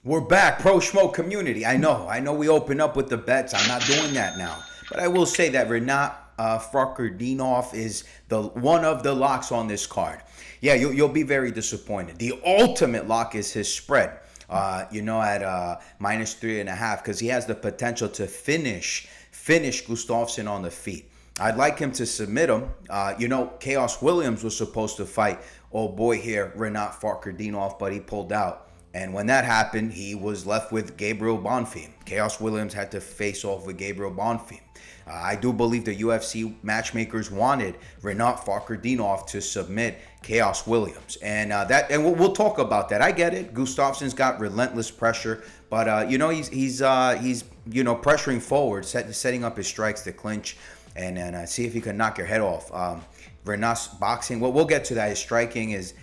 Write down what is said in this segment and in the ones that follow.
We're back, Pro Schmo community. I know we open up with the bets. I'm not doing that now. But I will say that Renat Farkerdinov is the one of the locks on this card. Yeah, you'll be very disappointed. The ultimate lock is his spread. At minus 3.5, because he has the potential to finish Gustafsson on the feet. I'd like him to submit him. Chaos Williams was supposed to fight old boy here, Renat Farkerdinov, but he pulled out. And when that happened, he was left with Gabriel Bonfim. Chaos Williams had to face off with Gabriel Bonfim. I do believe the UFC matchmakers wanted Renat Farkerdinov to submit Chaos Williams, and we'll talk about that. I get it. Gustafsson's got relentless pressure, but he's pressuring forward, setting up his strikes to clinch, and see if he can knock your head off. Renat's boxing. Well, we'll get to that. His striking is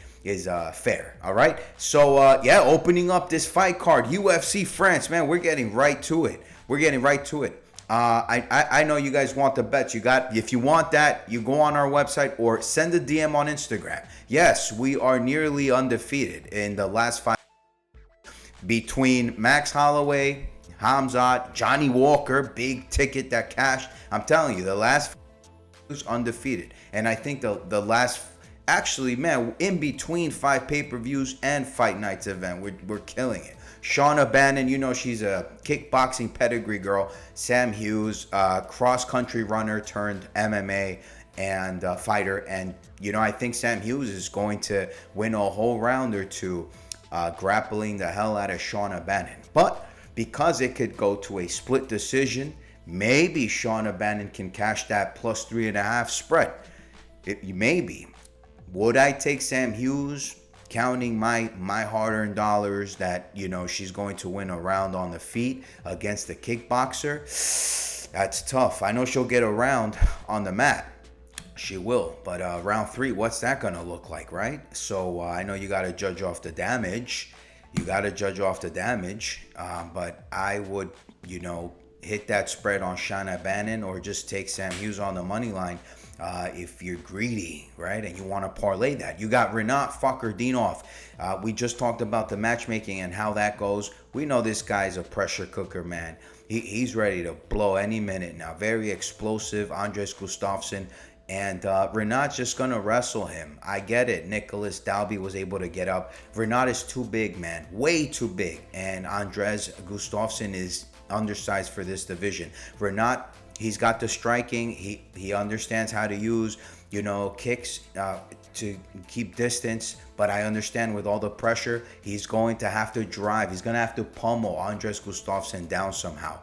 fair. All right. So opening up this fight card, UFC France, man, we're getting right to it. I know you guys want the bets. If you want that, you go on our website or send a DM on Instagram. Yes, we are nearly undefeated in the last five between Max Holloway, Hamzat, Johnny Walker, big ticket that cashed. I'm telling you, the last was undefeated, and I think the last. Actually, man, in between 5 pay-per-views and Fight Nights event, we're killing it. Shauna Bannon, she's a kickboxing pedigree girl. Sam Hughes, cross-country runner turned MMA and fighter. And, I think Sam Hughes is going to win a whole round or two grappling the hell out of Shauna Bannon. But because it could go to a split decision, maybe Shauna Bannon can cash that plus 3.5 spread. Maybe. Would I take Sam Hughes, counting my hard-earned dollars that, she's going to win a round on the feet against the kickboxer? That's tough. I know she'll get a round on the mat. She will. But round 3, what's that going to look like, right? So I know you got to judge off the damage. But I would, hit that spread on Shauna Bannon or just take Sam Hughes on the money line. If you're greedy, right, and you want to parlay that. You got Renat Farkerdinov. We just talked about the matchmaking and how that goes. We know this guy's a pressure cooker, man. He's ready to blow any minute now. Very explosive, Andres Gustafsson. And Renat's just going to wrestle him. I get it. Nicholas Dalby was able to get up. Renat is too big, man. Way too big. And Andres Gustafsson is undersized for this division. Renat, he's got the striking. He understands how to use, kicks to keep distance. But I understand with all the pressure, he's going to have to drive. He's going to have to pummel Andres Gustafsson down somehow.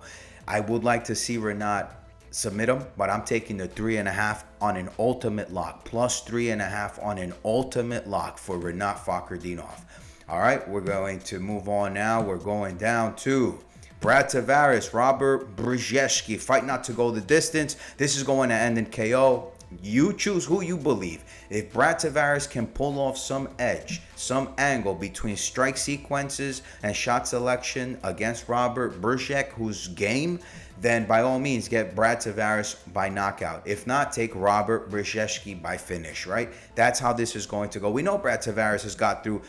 I would like to see Renat submit him, but I'm taking the 3.5 on an ultimate lock. Plus 3.5 on an ultimate lock for Renat Farkerdinov. All right, we're going to move on now. We're going down to Brad Tavares, Robert Brzezinski, fight not to go the distance. This is going to end in KO. You choose who you believe. If Brad Tavares can pull off some edge, some angle between strike sequences and shot selection against Robert Brzezinski, who's game, then by all means get Brad Tavares by knockout. If not, take Robert Brzezinski by finish, right? That's how this is going to go. We know Brad Tavares has got through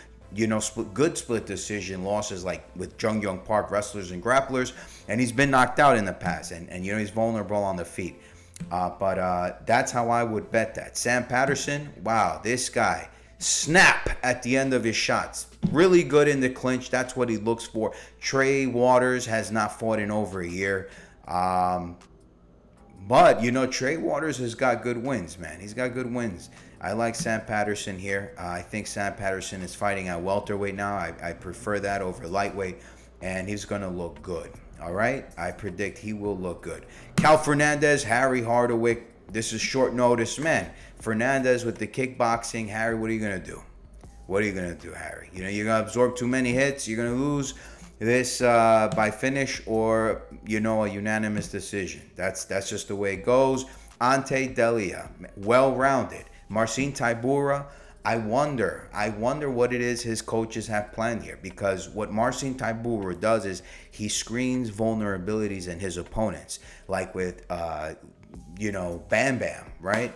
good split decision losses like with Jung Young Park wrestlers and grapplers, and he's been knocked out in the past, and he's vulnerable on the feet. But that's how I would bet that. Sam Patterson, wow, this guy, snap at the end of his shots. Really good in the clinch. That's what he looks for. Trey Waters has not fought in over a year. But, Trey Waters has got good wins, man. He's got good wins. I like Sam Patterson here. I think Sam Patterson is fighting at welterweight now. I prefer that over lightweight, and he's going to look good. All right? I predict he will look good. Cal Fernandez, Harry Hardwick. This is short notice, man. Fernandez with the kickboxing. Harry, what are you going to do? What are you going to do, Harry? You're going to absorb too many hits. You're going to lose this by finish or, a unanimous decision. That's just the way it goes. Ante Delia, well-rounded. Marcin Tybura, I wonder what it is his coaches have planned here, because what Marcin Tybura does is he screens vulnerabilities in his opponents, like with Bam Bam, right?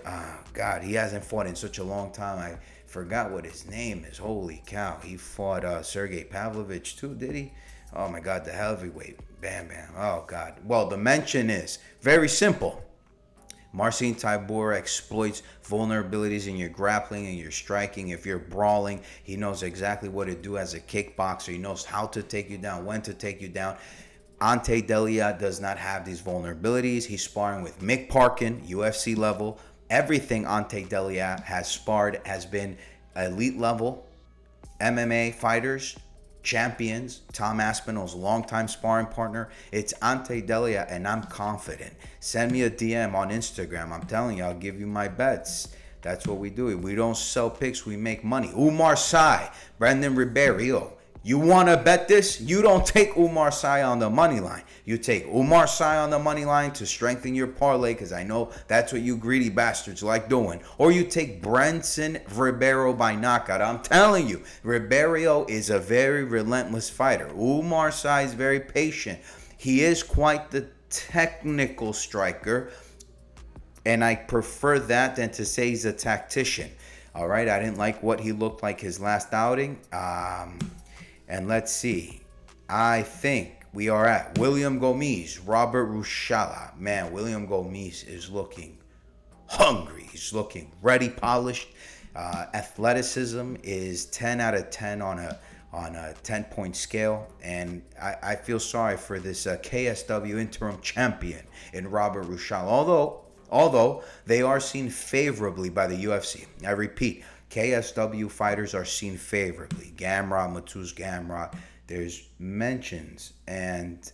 God, he hasn't fought in such a long time. I forgot what his name is. Holy cow, he fought Sergey Pavlovich too, did he? Oh my God, the heavyweight. Bam, bam. Oh God. Well, the mention is very simple. Marcin Tybura exploits vulnerabilities in your grappling and your striking. If you're brawling, he knows exactly what to do as a kickboxer. He knows how to take you down, when to take you down. Ante Delia does not have these vulnerabilities. He's sparring with Mick Parkin, UFC level. Everything Ante Delia has sparred has been elite level MMA fighters, champions. Tom Aspinall's longtime sparring partner. It's Ante Delia, and I'm confident. Send me a DM on Instagram. I'm telling you, I'll give you my bets. That's what we do. We don't sell picks, we make money. Umar Sy, Brandon Ribeiro. You want to bet this? You don't take Umar Sy on the money line. You take Umar Sy on the money line to strengthen your parlay, because I know that's what you greedy bastards like doing. Or you take Branson Ribeiro by knockout. I'm telling you, Ribeiro is a very relentless fighter. Umar Sy is very patient. He is quite the technical striker, and I prefer that than to say he's a tactician. All right, I didn't like what he looked like his last outing. And let's see. I think we are at William Gomes, Robert Rushala. Man, William Gomes is looking hungry. He's looking ready, polished. Athleticism is 10 out of 10 on a 10-point scale. And I feel sorry for this KSW interim champion in Robert Rushala. Although they are seen favorably by the UFC. I repeat, KSW fighters are seen favorably. Gamrot, Matuz Gamrot. There's mentions. And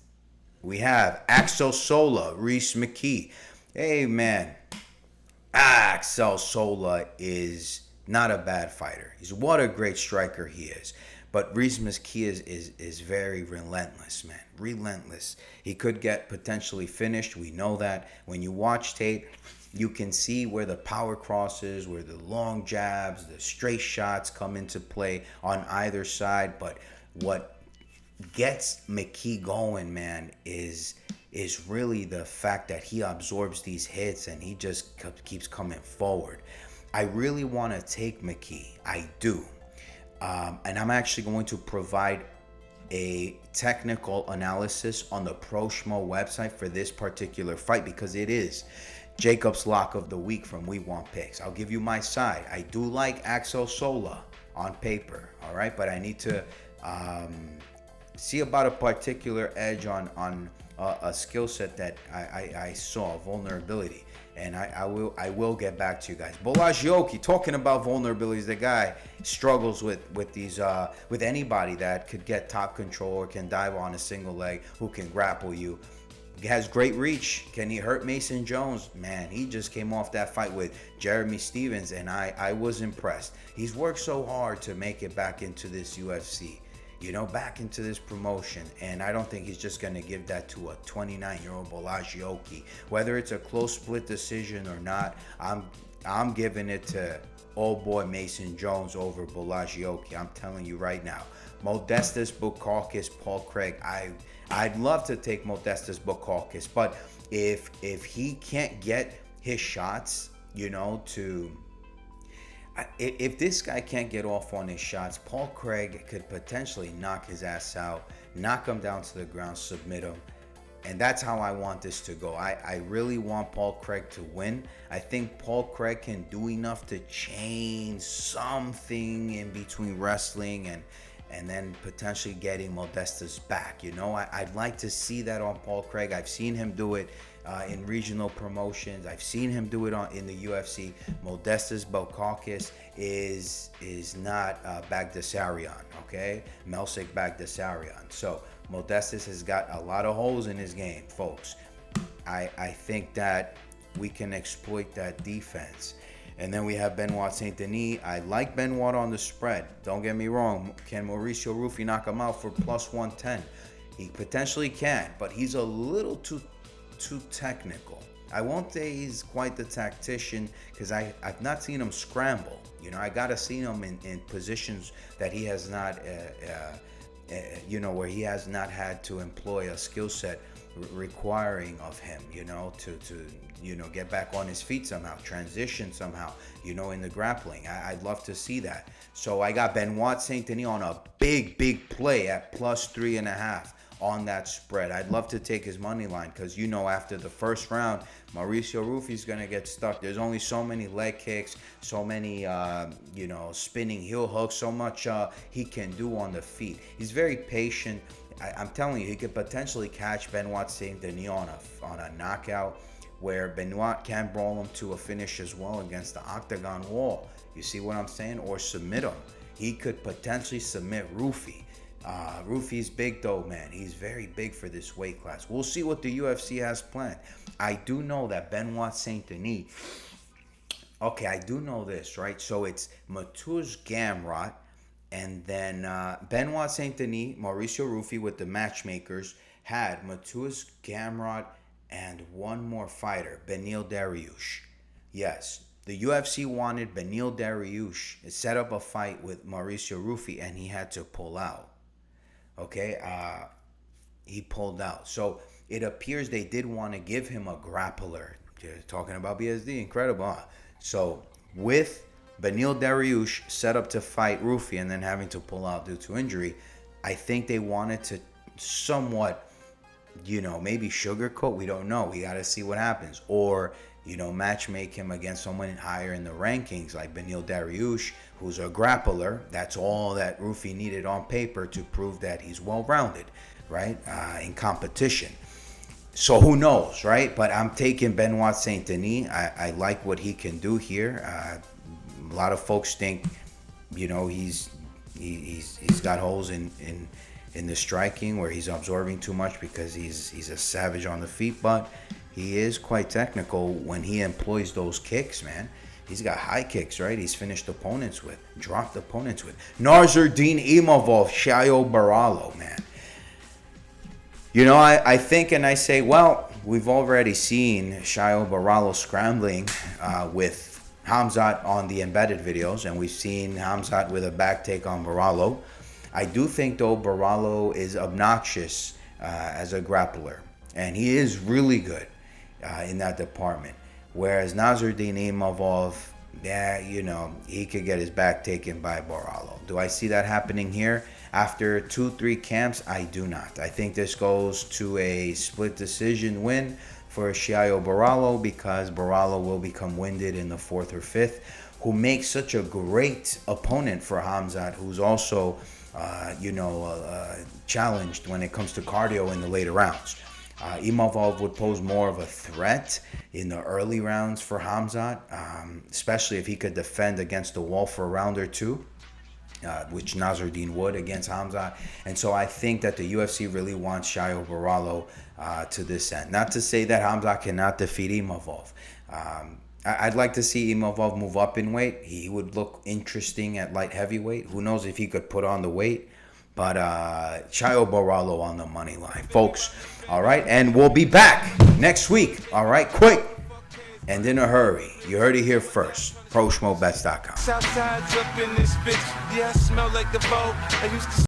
we have Axel Sola, Reese McKee. Hey, man. Axel Sola is not a bad fighter. What a great striker he is. But Reese McKee is very relentless, man. Relentless. He could get potentially finished. We know that. When you watch tape, you can see where the power crosses, where the long jabs, the straight shots come into play on either side. But what gets McKee going, man, is really the fact that he absorbs these hits and he just keeps coming forward. I really want to take McKee. I do. And I'm actually going to provide a technical analysis on the ProSchmo website for this particular fight, because it is Jacob's lock of the week from We Want Picks. I'll give you my side. I do like Axel Sola on paper, all right? But I need to see about a particular edge on a skill set that I saw, vulnerability. And I will get back to you guys. Borrahlo, talking about vulnerabilities, the guy struggles with these with anybody that could get top control or can dive on a single leg, who can grapple you. He has great reach. Can he hurt Mason Jones? Man, he just came off that fight with Jeremy Stevens, and I was impressed. He's worked so hard to make it back into this UFC, back into this promotion, and I don't think he's just going to give that to a 29-year-old Borrahlo. Whether it's a close split decision or not, I'm giving it to old boy Mason Jones over Borrahlo. I'm telling you right now. Modestas Bukalkis, Paul Craig. I'd love to take Modestas Bukalkis, but if he can't get his shots, if this guy can't get off on his shots, Paul Craig could potentially knock his ass out, knock him down to the ground, submit him. And that's how I want this to go. I really want Paul Craig to win. I think Paul Craig can do enough to change something in between wrestling and then potentially getting Modestas back. I'd like to see that on Paul Craig. I've seen him do it in regional promotions. I've seen him do it in the UFC. Modestas Bukalkis is not Bagdasaryan, okay? Melsik Bagdasaryan. So Modestas has got a lot of holes in his game, folks. I think that we can exploit that defense. And then we have Benoit Saint Denis. I like Benoit on the spread. Don't get me wrong. Can Mauricio Rufy knock him out for plus 110? He potentially can, but he's a little too technical. I won't say he's quite the tactician, because I've not seen him scramble. I got to see him in positions that he has not, where he has not had to employ a skill set requiring of him, to get back on his feet somehow, transition somehow, in the grappling. I'd love to see that. So I got Benoit Saint Denis on a big play at +3.5 on that spread. I'd love to take his money line because, after the first round, Mauricio Ruffi's going to get stuck. There's only so many leg kicks, so many, spinning heel hooks, so much he can do on the feet. He's very patient. I'm telling you, he could potentially catch Benoit Saint Denis on a knockout, where Benoit can brawl him to a finish as well against the octagon wall. You see what I'm saying? Or submit him. He could potentially submit Ruffi. Ruffi's big though, man. He's very big for this weight class. We'll see what the UFC has planned. I do know that Benoit Saint Denis. Okay, I do know this, right? So it's Mateusz Gamrot, and then Benoit Saint Denis, Mauricio Ruffi with the matchmakers had Mateusz Gamrot and one more fighter, Beneil Dariush. Yes, the UFC wanted Beneil Dariush to set up a fight with Mauricio Ruffi, and he had to pull out. Okay, he pulled out. So it appears they did want to give him a grappler. You're talking about BSD, incredible, huh? So with Beneil Dariush set up to fight Ruffi and then having to pull out due to injury, I think they wanted to somewhat, maybe sugarcoat. We don't know. We got to see what happens. Or, match make him against someone higher in the rankings like Beneil Dariush, who's a grappler. That's all that Ruffi needed on paper to prove that he's well-rounded, right, in competition. So who knows, right? But I'm taking Benoit Saint Denis. I like what he can do here. A lot of folks think, he's got holes in the striking where he's absorbing too much because he's a savage on the feet, but he is quite technical when he employs those kicks, man. He's got high kicks, right? He's finished opponents with, dropped opponents with. Nassourdine Imavov, Caio Borrahlo, man. I think and I say, well, we've already seen Caio Borrahlo scrambling with Khamzat on the embedded videos, and we've seen Khamzat with a back take on Borrahlo. I do think, though, Borrahlo is obnoxious as a grappler, and he is really good in that department. Whereas Nassourdine Imavov, he could get his back taken by Borrahlo. Do I see that happening here? After 2-3 camps, I do not. I think this goes to a split decision win for Caio Borrahlo because Borrahlo will become winded in the 4th or 5th, who makes such a great opponent for Khamzat, who's also challenged when it comes to cardio in the later rounds. Imavov would pose more of a threat in the early rounds for Khamzat, especially if he could defend against the wall for a round or two, which Nassourdine would against Khamzat. And so I think that the UFC really wants Caio Borrahlo to this end. Not to say that Khamzat cannot defeat Imavov. I'd like to see Imavov move up in weight. He would look interesting at light heavyweight. Who knows if he could put on the weight. But Caio Borrahlo on the money line, folks. All right, and we'll be back next week. All right, quick and in a hurry. You heard it here first. ProSchmoBets.com. Southside's up in this bitch. Yeah, I smell like the boat. I used to